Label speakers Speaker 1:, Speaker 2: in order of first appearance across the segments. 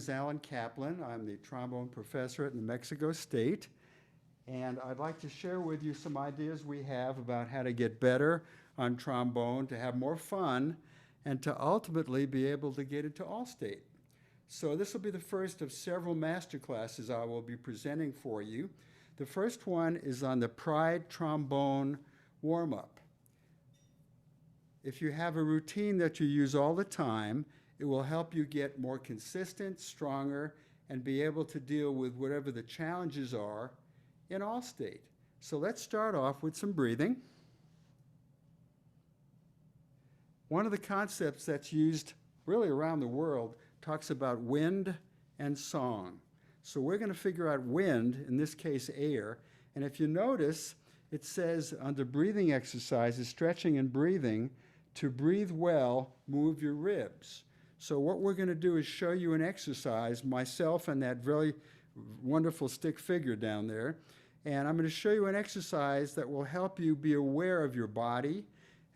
Speaker 1: is Allan Kaplan. I'm the trombone professor at New Mexico State. And I'd like to share with you some ideas we have about how to get better on trombone, to have more fun, and to ultimately be able to get into All-State. So this will be the first of several master classes I will be presenting for you. The first one is on the Pride trombone warm-up. If you have a routine that you use all the time, it will help you get more consistent, stronger, and be able to deal with whatever the challenges are in All-State. So let's start off with some breathing. One of the concepts that's used really around the world talks about wind and song. So we're going to figure out wind, in this case air, and if you notice, it says under breathing exercises, stretching and breathing, to breathe well, move your ribs. So what we're going to do is show you an exercise, myself and that very wonderful stick figure down there, and I'm going to show you an exercise that will help you be aware of your body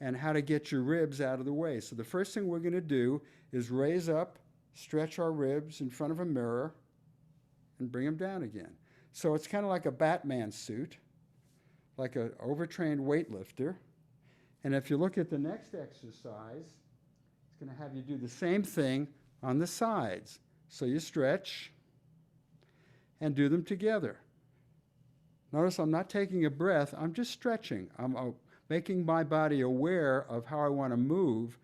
Speaker 1: and how to get your ribs out of the way. So the first thing we're going to do is raise up, stretch our ribs in front of a mirror, and bring them down again. So it's kind of like a Batman suit, like an overtrained weightlifter. And if you look at the next exercise, it's going to have you do the same thing on the sides. So you stretch and do them together. Notice I'm not taking a breath, I'm just stretching. I'm making my body aware of how I want to move.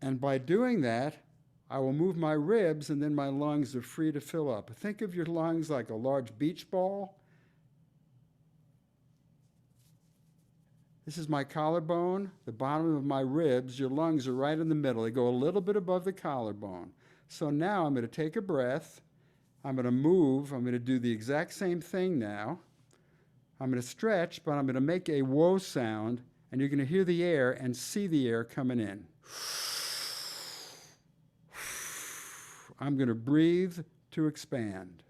Speaker 1: And by doing that, I will move my ribs and then my lungs are free to fill up. Think of your lungs like a large beach ball. This is my collarbone, the bottom of my ribs. Your lungs are right in the middle. They go a little bit above the collarbone. So now I'm going to take a breath. I'm going to move. I'm going to do the exact same thing now. I'm going to stretch, but I'm going to make a whoa sound, and you're going to hear the air and see the air coming in. I'm going to breathe to expand.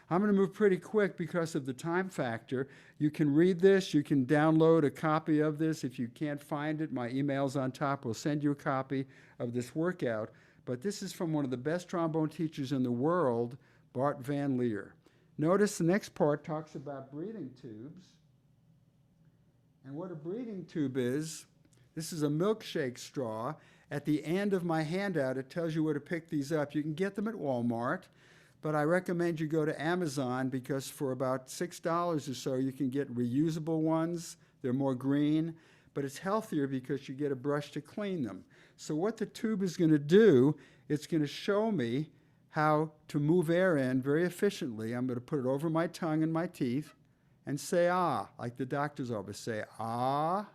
Speaker 1: I'm going to move pretty quick because of the time factor. You can read this. You can download a copy of this. If you can't find it, my email's on top. We'll send you a copy of this workout. But this is from one of the best trombone teachers in the world, Bart Van Leer. Notice the next part talks about breathing tubes. And what a breathing tube is, this is a milkshake straw. At the end of my handout, it tells you where to pick these up. You can get them at Walmart, but I recommend you go to Amazon because for about $6 or so, you can get reusable ones. They're more green, but it's healthier because you get a brush to clean them. So what the tube is going to do, it's going to show me how to move air in very efficiently. I'm going to put it over my tongue and my teeth and say ah, like the doctors always say, ah.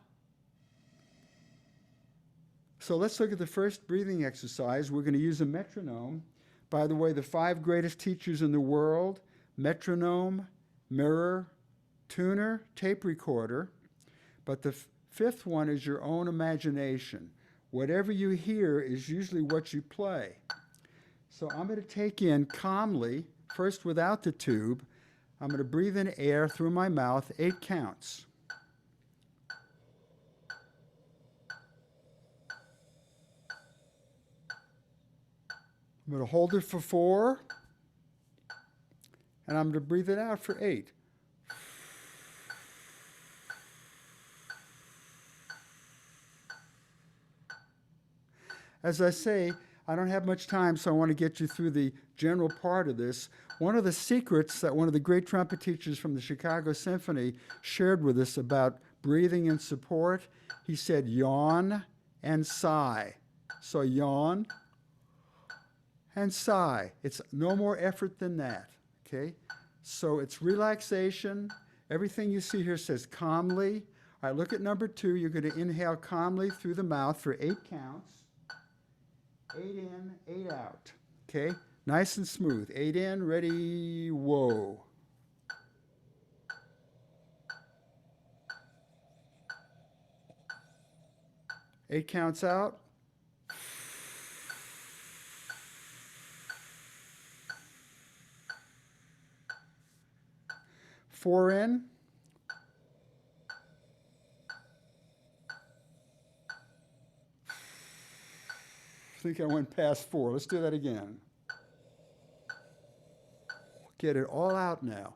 Speaker 1: So let's look at the first breathing exercise. We're going to use a metronome. By the way, the 5 greatest teachers in the world, metronome, mirror, tuner, tape recorder. But the 5th one is your own imagination. Whatever you hear is usually what you play. So I'm going to take in calmly, first without the tube. I'm going to breathe in air through my mouth, 8 counts. I'm going to hold it for 4, and I'm going to breathe it out for 8. As I say, I don't have much time, so I want to get you through the general part of this. One of the secrets that one of the great trumpet teachers from the Chicago Symphony shared with us about breathing and support, he said yawn and sigh. So yawn and sigh. It's no more effort than that, okay? So it's relaxation. Everything you see here says calmly. All right, look at number 2. You're going to inhale calmly through the mouth for 8 counts. 8 in, 8 out, okay? Nice and smooth. 8 in, ready, whoa. Eight counts out. 4 in. 5 think I went past 4. Let's do that again. Get it all out now.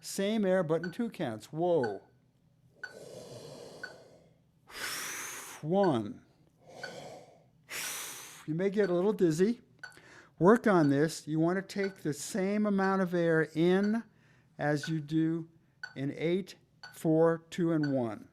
Speaker 1: Same air, but in 2 counts. Whoa. 1. You may get a little dizzy. Work on this. You want to take the same amount of air in as you do in 8, 4, 2, and 1.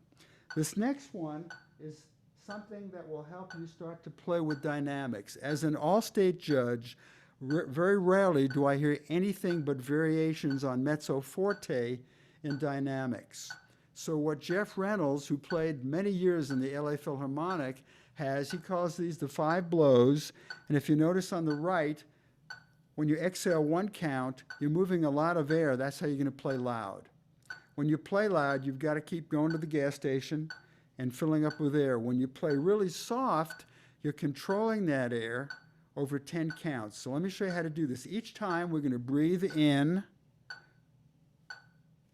Speaker 1: This next one is something that will help you start to play with dynamics. As an all-state judge, very rarely do I hear anything but variations on mezzo forte in dynamics. So what Jeff Reynolds, who played many years in the LA Philharmonic, he calls these the 5 blows. And if you notice on the right, when you exhale 1 count, you're moving a lot of air. That's how you're going to play loud. When you play loud, you've got to keep going to the gas station and filling up with air. When you play really soft, you're controlling that air over 10 counts. So let me show you how to do this. Each time we're going to breathe in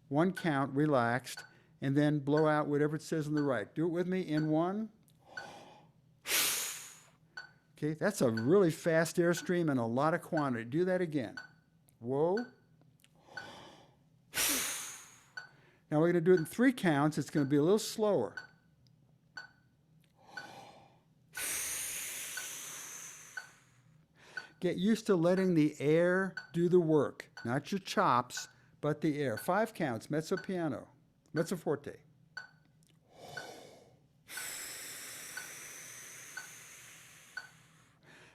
Speaker 1: 1 count, relaxed, and then blow out whatever it says on the right. Do it with me. In 1. Okay, that's a really fast airstream and a lot of quantity. Do that again. Whoa. Now we're going to do it in 3 counts. It's going to be a little slower. Get used to letting the air do the work, not your chops, but the air. 5 counts, mezzo piano, mezzo forte.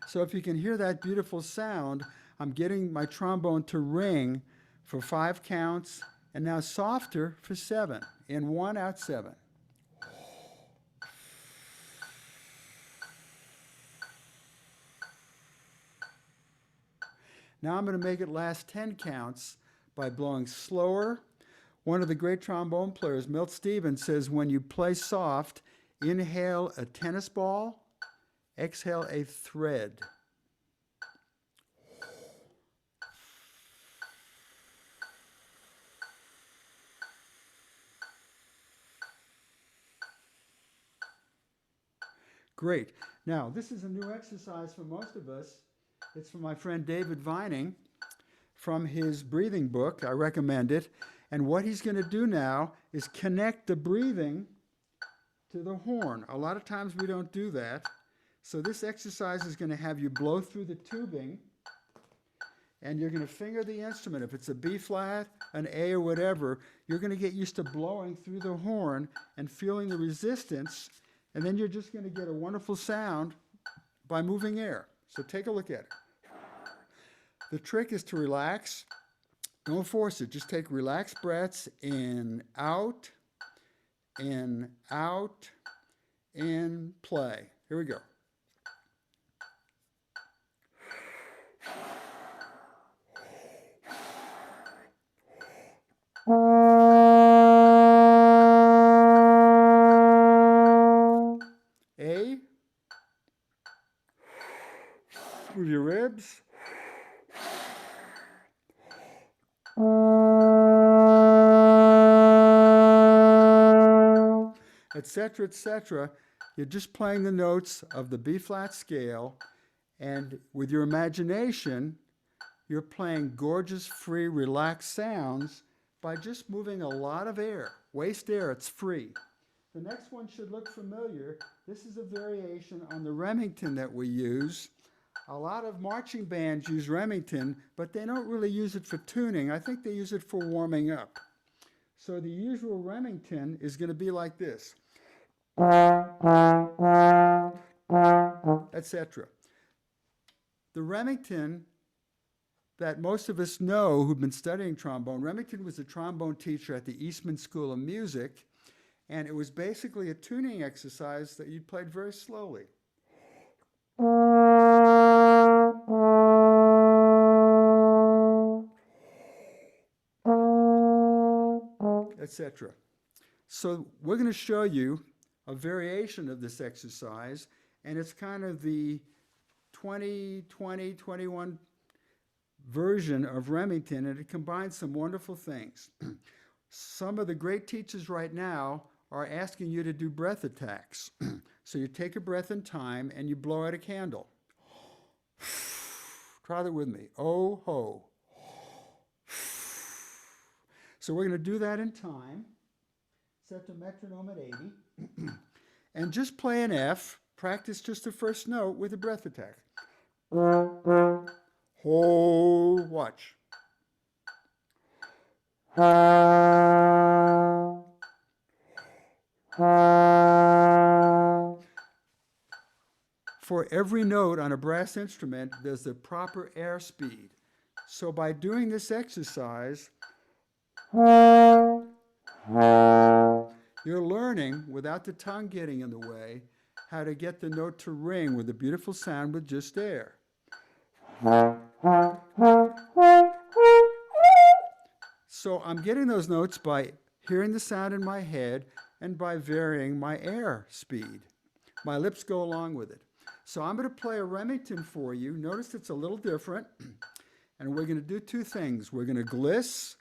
Speaker 1: So if you can hear that beautiful sound, I'm getting my trombone to ring for 5 counts, and now softer for 7. In 1, out 7. Now I'm going to make it last 10 counts by blowing slower. One of the great trombone players, Milt Stevens, says when you play soft, inhale a tennis ball, exhale a thread. Great. Now, this is a new exercise for most of us. It's from my friend David Vining from his breathing book. I recommend it. And what he's going to do now is connect the breathing to the horn. A lot of times we don't do that. So this exercise is going to have you blow through the tubing, and you're going to finger the instrument. If it's a B flat, an A, or whatever, you're going to get used to blowing through the horn and feeling the resistance, and then you're just going to get a wonderful sound by moving air. So take a look at it. The trick is to relax. Don't force it. Just take relaxed breaths in, out, in, play. Here we go. A. Move your ribs. Etc., etc. You're just playing the notes of the B-flat scale, and with your imagination, you're playing gorgeous, free, relaxed sounds by just moving a lot of air. Waste air, it's free. The next one should look familiar. This is a variation on the Remington that we use. A lot of marching bands use Remington, but they don't really use it for tuning. I think they use it for warming up. So the usual Remington is going to be like this, etc. The Remington that most of us know who've been studying trombone, Remington was a trombone teacher at the Eastman School of Music, and it was basically a tuning exercise that you played very slowly. Etc. So we're going to show you a variation of this exercise, and it's kind of the 21 version of Remington, and it combines some wonderful things. Some of the great teachers right now are asking you to do breath attacks. So you take a breath in time and you blow out a candle. Try that with me. Oh, ho. So we're going to do that in time. Set the metronome at 80. And just play an F. Practice just the first note with a breath attack. Ho, watch. For every note on a brass instrument, there's the proper air speed. So by doing this exercise, you're learning, without the tongue getting in the way, how to get the note to ring with a beautiful sound with just air. So I'm getting those notes by hearing the sound in my head and by varying my air speed. My lips go along with it. So I'm going to play a Remington for you. Notice it's a little different. And we're going to do two things. We're going to gliss.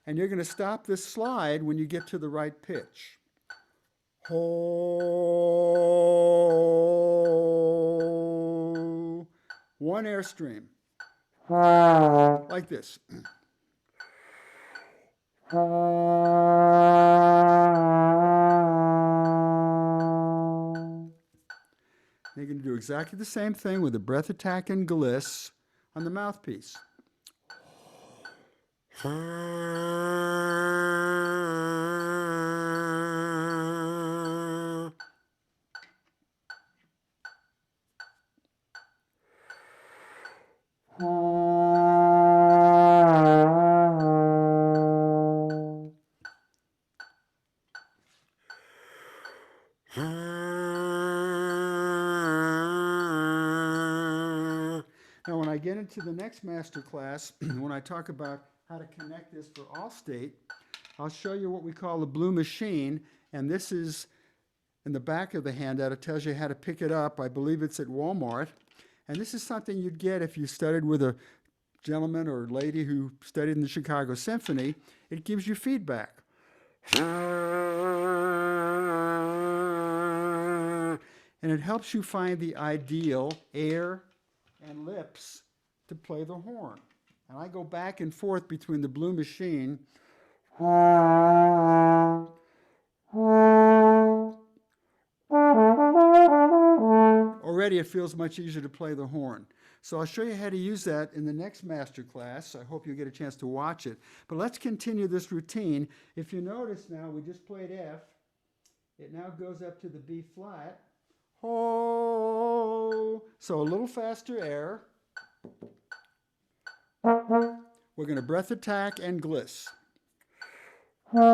Speaker 1: And you're going to stop this slide when you get to the right pitch. Ho. One air stream. Like this. You're going to do exactly the same thing with a breath attack and gliss on the mouthpiece. Now, when I get into the next master class, when I talk about how to connect this for Allstate, I'll show you what we call the blue machine, and this is in the back of the handout. It tells you how to pick it up. I believe it's at Walmart, and this is something you'd get if you studied with a gentleman or lady who studied in the Chicago Symphony. It gives you feedback. And it helps you find the ideal air and lips to play the horn. And I go back and forth between the blue machine already it feels much easier to play the horn. So I'll show you how to use that in the next master class. I hope you get a chance to watch it. But let's continue this routine. If you notice now, we just played F. It now goes up to the B flat. Ho! So a little faster air. We're going to breath attack and gliss. Ho!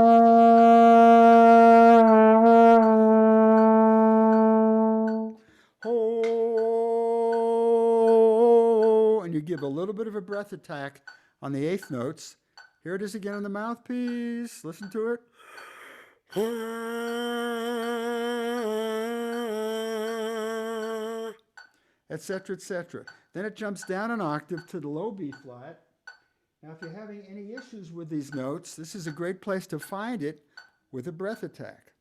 Speaker 1: And you give a little bit of a breath attack on the eighth notes. Here it is again on the mouthpiece. Listen to it. Etc., etc. Then it jumps down an octave to the low B flat. Now, if you're having any issues with these notes, this is a great place to find it with a breath attack.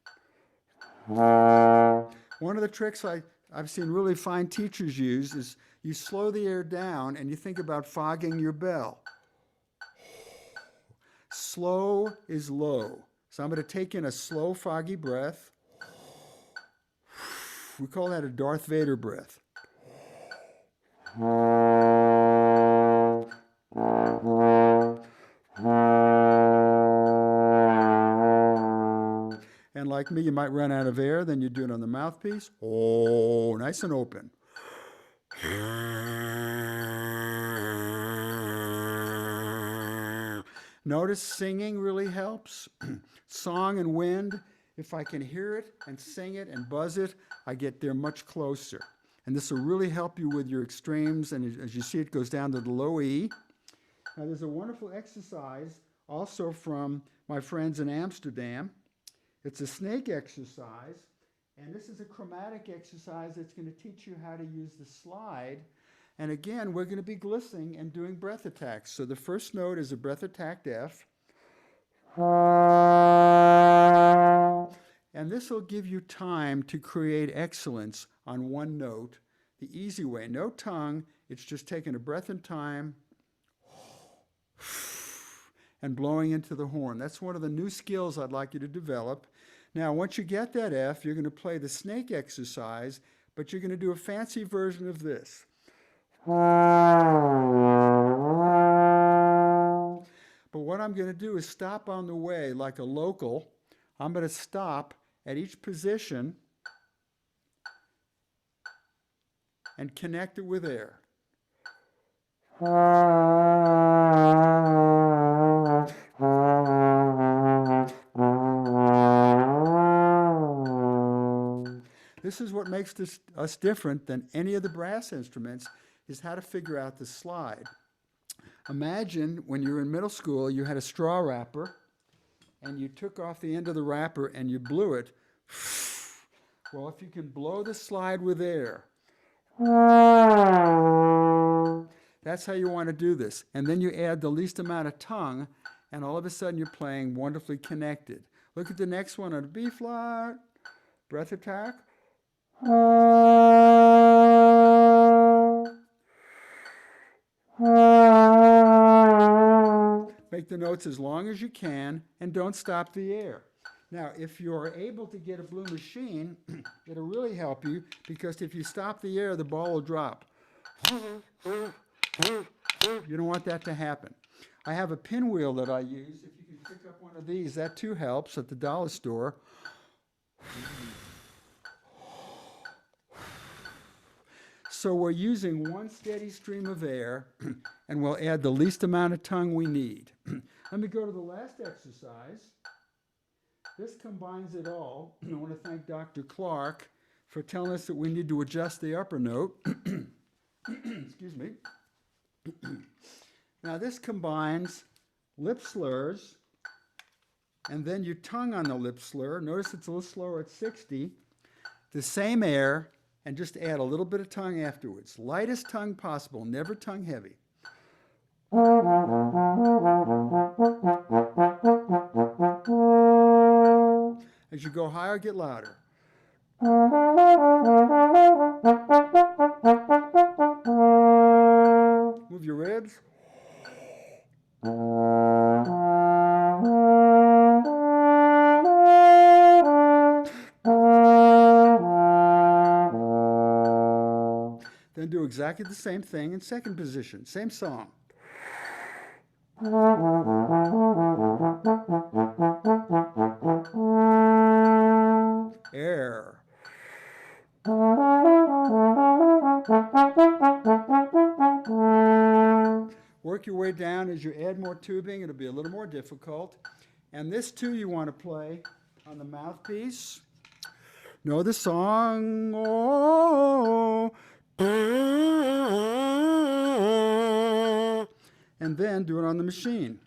Speaker 1: One of the tricks I've seen really fine teachers use is you slow the air down and you think about fogging your bell. Slow is low. So I'm going to take in a slow, foggy breath. We call that a Darth Vader breath. And like me, you might run out of air, then you do it on the mouthpiece. Oh, nice and open. Notice singing really helps. Song and wind, if I can hear it and sing it and buzz it, I get there much closer. And this will really help you with your extremes, and as you see, it goes down to the low E. Now, there's a wonderful exercise also from my friends in Amsterdam. It's a snake exercise, and this is a chromatic exercise that's going to teach you how to use the slide. And again, we're going to be glissing and doing breath attacks. So the first note is a breath attacked F. And this will give you time to create excellence on one note, the easy way. No tongue, it's just taking a breath in time and blowing into the horn. That's one of the new skills I'd like you to develop. Now, once you get that F, you're going to play the snake exercise, but you're going to do a fancy version of this. But what I'm going to do is stop on the way like a local. I'm going to stop at each position and connect it with air. This is what makes us different than any of the brass instruments, is how to figure out the slide. Imagine when you were in middle school, you had a straw wrapper, and you took off the end of the wrapper and you blew it. Well, if you can blow the slide with air, that's how you want to do this. And then you add the least amount of tongue, and all of a sudden you're playing wonderfully connected. Look at the next one on a B flat, breath attack. Make the notes as long as you can and don't stop the air. Now, if you're able to get a blue machine, it'll really help you, because if you stop the air, the ball will drop. You don't want that to happen. I have a pinwheel that I use. If you can pick up one of these, that too helps at the dollar store. So we're using one steady stream of air, and we'll add the least amount of tongue we need. Let me go to the last exercise. This combines it all. I want to thank Dr. Clark for telling us that we need to adjust the upper note. Excuse me. Now this combines lip slurs, and then your tongue on the lip slur. Notice it's a little slower at 60. The same air, and just add a little bit of tongue afterwards. Lightest tongue possible, never tongue heavy. As you go higher, get louder. Move your ribs. Then do exactly the same thing in second position, same song. Air. Work your way down. As you add more tubing, it'll be a little more difficult. And this too you want to play on the mouthpiece. Know the song. Oh. And then do it on the machine.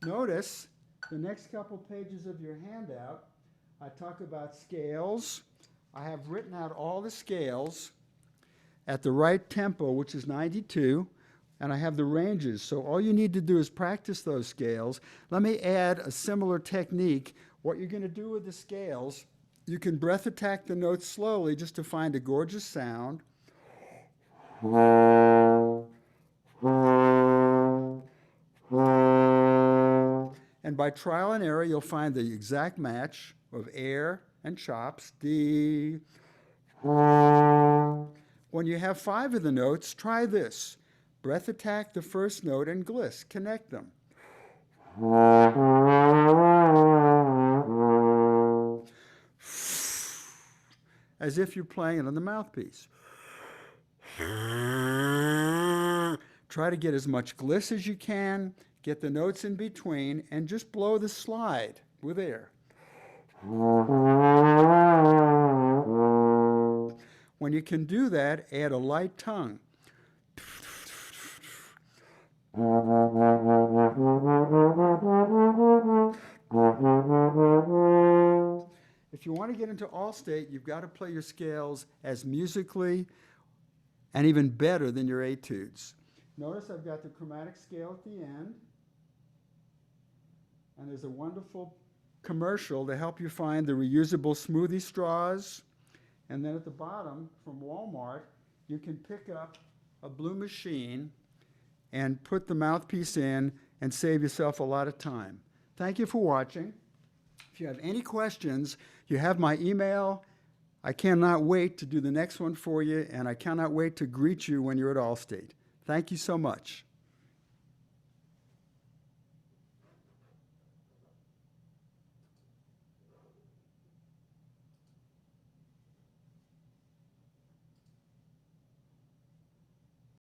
Speaker 1: Notice the next couple pages of your handout, I talk about scales. I have written out all the scales at the right tempo, which is 92. And I have the ranges, so all you need to do is practice those scales. Let me add a similar technique. What you're going to do with the scales, you can breath attack the notes slowly just to find a gorgeous sound. And by trial and error, you'll find the exact match of air and chops. D. When you have 5 of the notes, try this. Breath attack the first note and gliss. Connect them. As if you're playing it on the mouthpiece. Try to get as much gliss as you can, get the notes in between, and just blow the slide with air. When you can do that, add a light tongue. If you want to get into all state, you've got to play your scales as musically and even better than your etudes. Notice I've got the chromatic scale at the end, and there's a wonderful commercial to help you find the reusable smoothie straws. And then at the bottom, from Walmart, you can pick up a blue machine and put the mouthpiece in and save yourself a lot of time. Thank you for watching. If you have any questions, you have my email. I cannot wait to do the next one for you, and I cannot wait to greet you when you're at Allstate. Thank you so much.